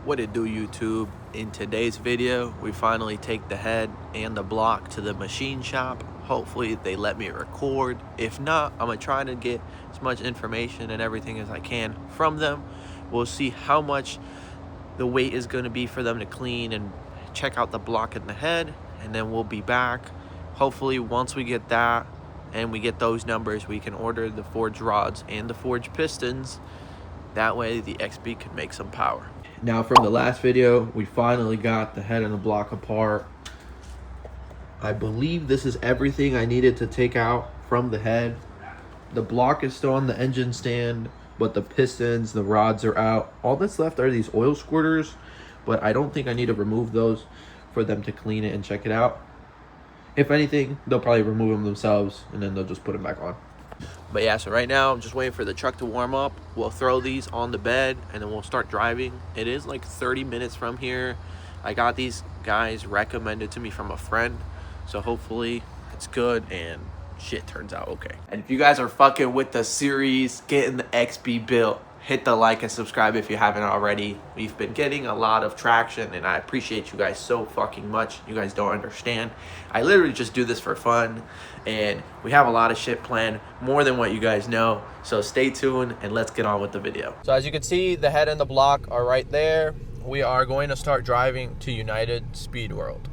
What it do, YouTube? In today's video, we finally take the head and the block to the machine shop. Hopefully they let me record. If not, I'm gonna try to get as much information and everything as I can from them. We'll see how much the weight is gonna be for them to clean and check out the block and the head, and then we'll be back. Hopefully once we get that and we get those numbers, we can order the forged rods and the forged pistons. That way the XB can make some power. Now from the last video, we finally got the head and the block apart. I believe this is everything I needed to take out from the head. The block is still on the engine stand, but the pistons, the rods are out. All that's left are these oil squirters, but I don't think I need to remove those for them to clean it and check it out. If anything, they'll probably remove them themselves and then they'll just put them back on. But yeah, so right now I'm just waiting for the truck to warm up. We'll throw these on the bed and then we'll start driving. It is like 30 minutes from here. I got these guys recommended to me from a friend, so hopefully it's good and shit turns out okay. And if you guys are fucking with the series, getting the XB built, hit the like and subscribe if you haven't already. We've been getting a lot of traction and I appreciate you guys so fucking much. You guys don't understand. I literally just do this for fun and we have a lot of shit planned, more than what you guys know. So stay tuned and let's get on with the video. So as you can see, the head and the block are right there. We are going to start driving to United Speed World.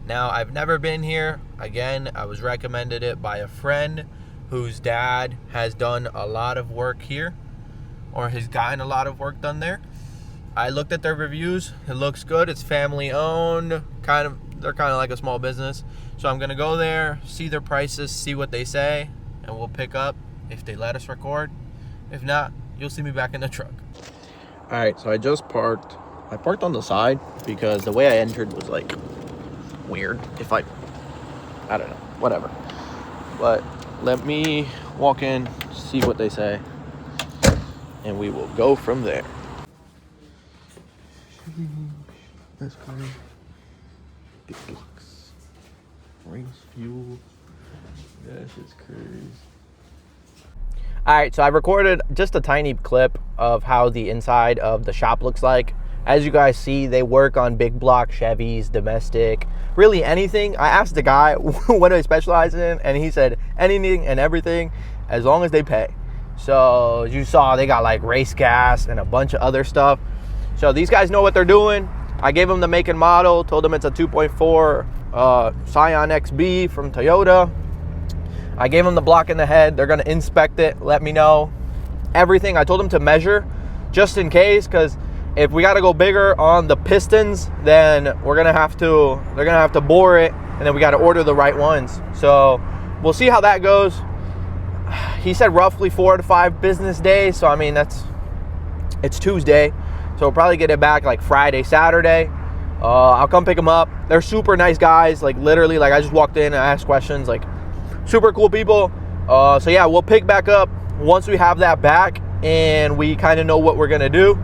Now, I've never been here. Again, I was recommended it by a friend whose dad has done a lot of work here, or has gotten a lot of work done there. I looked at their reviews. It looks good. It's family owned. They're kind of like a small business. So I'm gonna go there, see their prices, see what they say, and we'll pick up if they let us record. If not, you'll see me back in the truck. All right, so I just parked. I parked on the side because the way I entered was like weird. I don't know, whatever. But let me walk in, see what they say, and we will go from there. That's crazy. Big blocks. Race fuel. That shit's crazy. Alright, so I recorded just a tiny clip of how the inside of the shop looks like. As you guys see, they work on big block Chevys, domestic, really anything. I asked the guy what do they specialize in, and he said anything and everything as long as they pay. So as you saw, they got like race gas and a bunch of other stuff. So these guys know what they're doing. I gave them the make and model, told them it's a 2.4 Scion XB from Toyota. I gave them the block in the head. They're gonna inspect it, let me know everything. I told them to measure just in case, because if we got to go bigger on the pistons, then they're gonna have to bore it, and then we got to order the right ones. So we'll see how that goes. He said roughly 4 to 5 business days. So I mean, it's Tuesday, so we'll probably get it back like Friday, Saturday. I'll come pick them up. They're super nice guys. Like literally, like I just walked in and asked questions. Like super cool people. So yeah, we'll pick back up once we have that back and we kind of know what we're gonna do.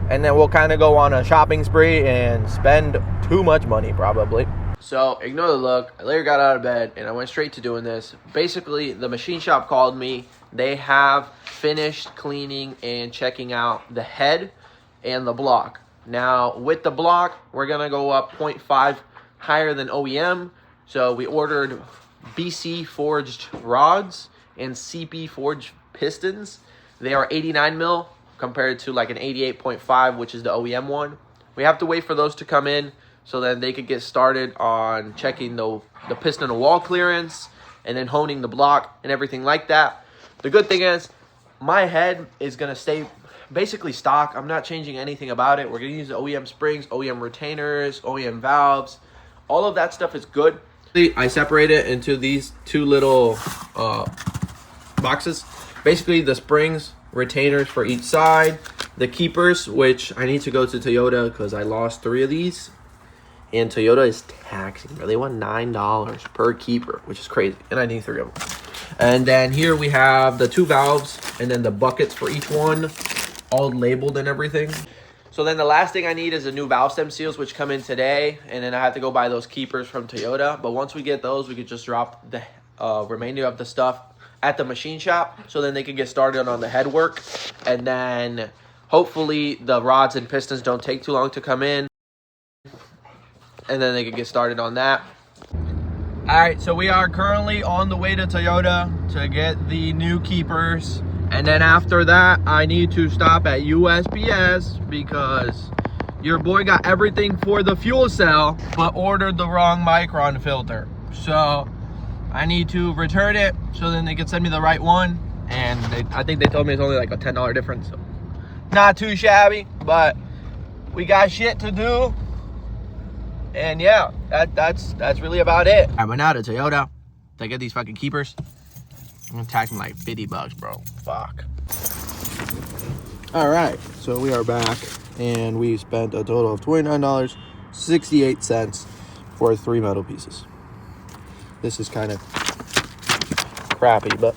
And then we'll kind of go on a shopping spree and spend too much money probably. So ignore the look. I later got out of bed and I went straight to doing this. Basically, the machine shop called me. They have finished cleaning and checking out the head and the block. Now with the block, we're gonna go up 0.5 higher than OEM. So we ordered BC forged rods and CP forged pistons. They are 89 mil. Compared to like an 88.5, which is the OEM one. We have to wait for those to come in so then they could get started on checking the piston and wall clearance and then honing the block and everything like that. The good thing is my head is going to stay basically stock. I'm not changing anything about it. We're going to use the OEM springs, OEM retainers, OEM valves. All of that stuff is good. I separate it into these two little boxes. Basically the springs, retainers for each side, the keepers, which I need to go to Toyota because I lost 3 of these, and Toyota is taxing, bro. They want $9 per keeper, which is crazy, and I need 3 of them. And then here we have the 2 valves and then the buckets for each one, all labeled and everything. So then the last thing I need is the new valve stem seals, which come in today, and then I have to go buy those keepers from Toyota. But once we get those, we could just drop the remainder of the stuff at the machine shop, so then they can get started on the head work, and then Hopefully the rods and pistons don't take too long to come in, and then they can get started on that. All right, so we are currently on the way to Toyota to get the new keepers. And then after that, I need to stop at USPS because your boy got everything for the fuel cell, but ordered the wrong micron filter. So I need to return it so then they can send me the right one. And I think they told me it's only like a $10 difference. So not too shabby, but we got shit to do. And yeah, that's really about it. I went out to Toyota to get these fucking keepers. I'm gonna tax me like 50 bucks, bro. Fuck. All right, so we are back, and we spent a total of $29.68 for 3 metal pieces. This is kind of crappy, but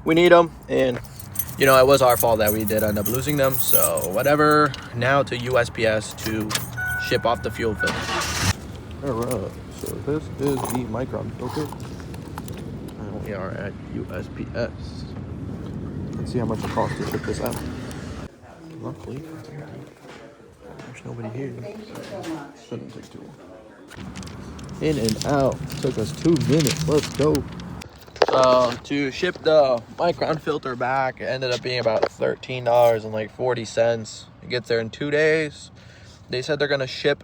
we need them, and you know, it was our fault that we did end up losing them, so whatever. Now to USPS to ship off the fuel filter. All right, so this is the micron filter, and we are at USPS. Let's see how much it costs to ship this out. Luckily, there's nobody here. Shouldn't take too long. In and out. Took us 2 minutes. Let's go. So to ship the micron filter back, it ended up being about $13.40. It gets there in 2 days. They said they're gonna ship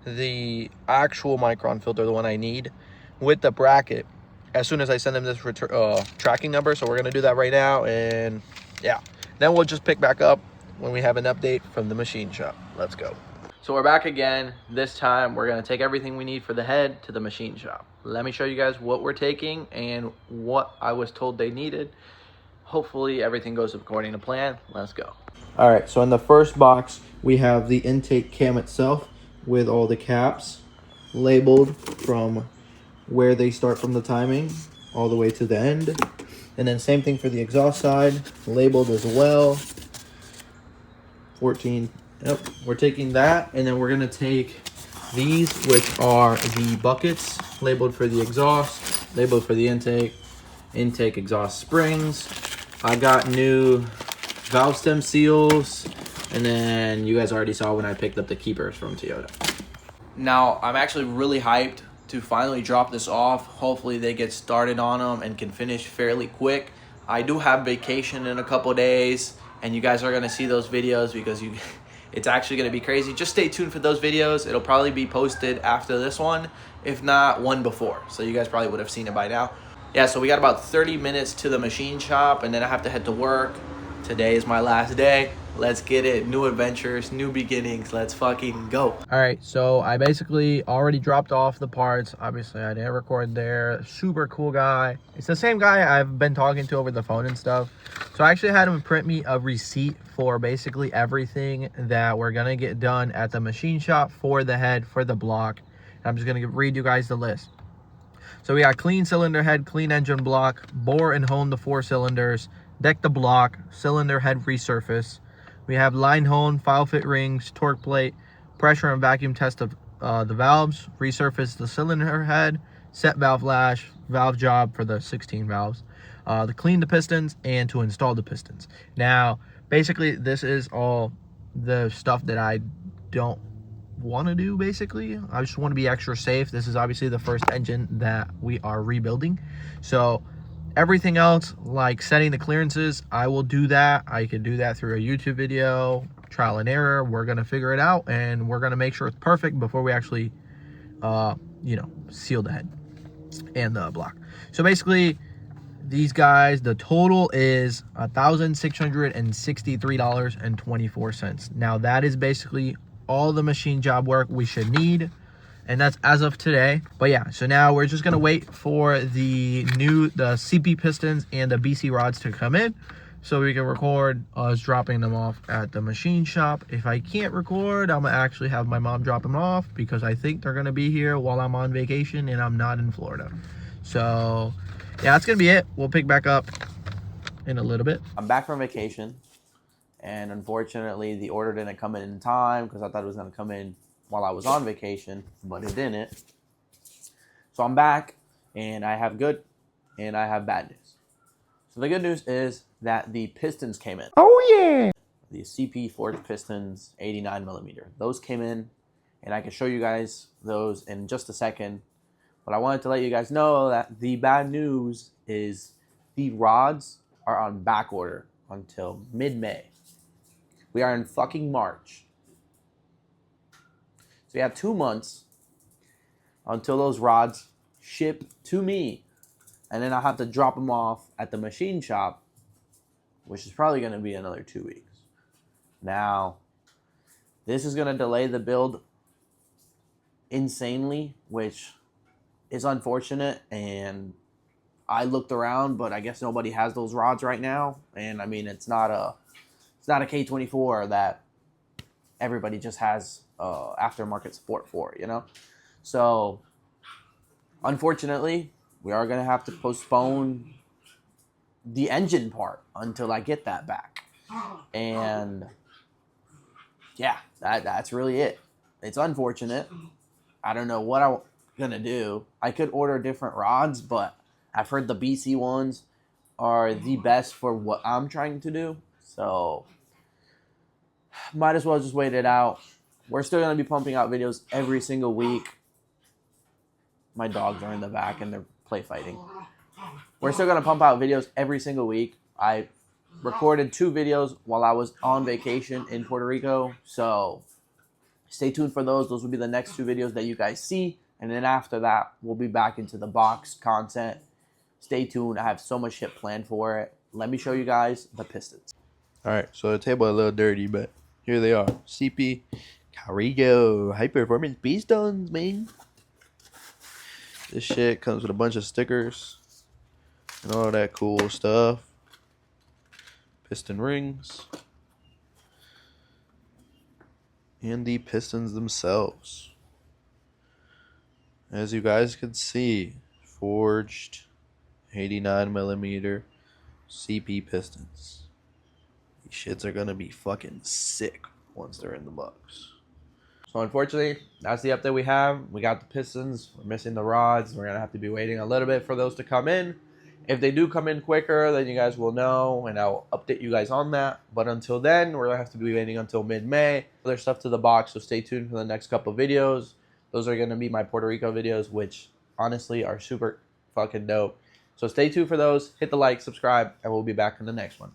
the actual micron filter, the one I need, with the bracket as soon as I send them this tracking number. So we're gonna do that right now, and yeah, then we'll just pick back up when we have an update from the machine shop. Let's go. So we're back again. This time we're gonna take everything we need for the head to the machine shop. Let me show you guys what we're taking and what I was told they needed. Hopefully everything goes according to plan. Let's go. All right, so in the first box, we have the intake cam itself with all the caps labeled from where they start from the timing all the way to the end. And then same thing for the exhaust side, labeled as well. 14, yep, we're taking that. And then we're gonna take these, which are the buckets, labeled for the exhaust, labeled for the intake exhaust springs. I got new valve stem seals, and then you guys already saw when I picked up the keepers from Toyota. Now, I'm actually really hyped to finally drop this off. Hopefully they get started on them and can finish fairly quick. I do have vacation in a couple days, and you guys are gonna see those videos because it's actually gonna be crazy. Just stay tuned for those videos. It'll probably be posted after this one, if not one before. So you guys probably would have seen it by now. Yeah, so we got about 30 minutes to the machine shop, and then I have to head to work. Today is my last day. Let's get it. New adventures, new beginnings. Let's fucking go. All right, so I basically already dropped off the parts. Obviously, I didn't record there. Super cool guy. It's the same guy I've been talking to over the phone and stuff. So I actually had him print me a receipt for basically everything that we're gonna get done at the machine shop for the head, for the block. I'm just gonna read you guys the list. So we got clean cylinder head, clean engine block, bore and hone the 4 cylinders, deck the block, cylinder head resurface. We have line hone, file fit rings, torque plate, pressure and vacuum test of the valves, resurface the cylinder head, set valve lash, valve job for the 16 valves, to clean the pistons, and to install the pistons. Now, basically, this is all the stuff that I don't want to do. Basically, I just want to be extra safe. This is obviously the first engine that we are rebuilding, so everything else, like setting the clearances, I will do that. I can do that through a YouTube video, trial and error. We're gonna figure it out, and we're gonna make sure it's perfect before we actually you know, seal the head and the block. So basically, these guys, the total is $1,663.24. Now that is basically all the machine job work we should need, and that's as of today. But yeah, so now we're just gonna wait for the CP pistons and the BC rods to come in so we can record us dropping them off at the machine shop. If I can't record, I'm gonna actually have my mom drop them off because I think they're gonna be here while I'm on vacation and I'm not in Florida. So yeah, that's gonna be it. We'll pick back up in a little bit. I'm back from vacation, and unfortunately the order didn't come in time because I thought it was gonna come in while I was on vacation, but it didn't. So I'm back, and I have good and I have bad news. So the good news is that the pistons came in. Oh yeah! the CP forged pistons, 89mm. Those came in, and I can show you guys those in just a second. But I wanted to let you guys know that the bad news is the rods are on back order until mid-May. We are in fucking March. So we have 2 months until those rods ship to me. And then I'll have to drop them off at the machine shop, which is probably going to be another 2 weeks. Now, this is going to delay the build insanely, which is unfortunate. And I looked around, but I guess nobody has those rods right now. And I mean, it's not a K24 that everybody just has aftermarket support for, you know? So, unfortunately, we are going to have to postpone the engine part until I get that back. And yeah, that's really it. It's unfortunate. I don't know what I'm going to do. I could order different rods, but I've heard the BC ones are the best for what I'm trying to do. So, might as well just wait it out. We're still going to be pumping out videos every single week. My dogs are in the back and they're play fighting. We're still going to pump out videos every single week. I recorded 2 videos while I was on vacation in Puerto Rico. So stay tuned for those. Those will be the next 2 videos that you guys see. And then after that, we'll be back into the box content. Stay tuned. I have so much shit planned for it. Let me show you guys the pistons. All right, so the table is a little dirty, but here they are. CP Carrigo high performance pistons, man. This shit comes with a bunch of stickers and all that cool stuff. Piston rings. And the pistons themselves. As you guys can see, forged 89mm CP pistons. These shits are gonna be fucking sick once they're in the box. So unfortunately, that's the update we have. We got the pistons. We're missing the rods. We're going to have to be waiting a little bit for those to come in. If they do come in quicker, then you guys will know, and I'll update you guys on that. But until then, we're going to have to be waiting until mid-May. Other stuff to the box, so stay tuned for the next couple videos. Those are going to be my Puerto Rico videos, which honestly are super fucking dope. So stay tuned for those. Hit the like, subscribe, and we'll be back in the next one.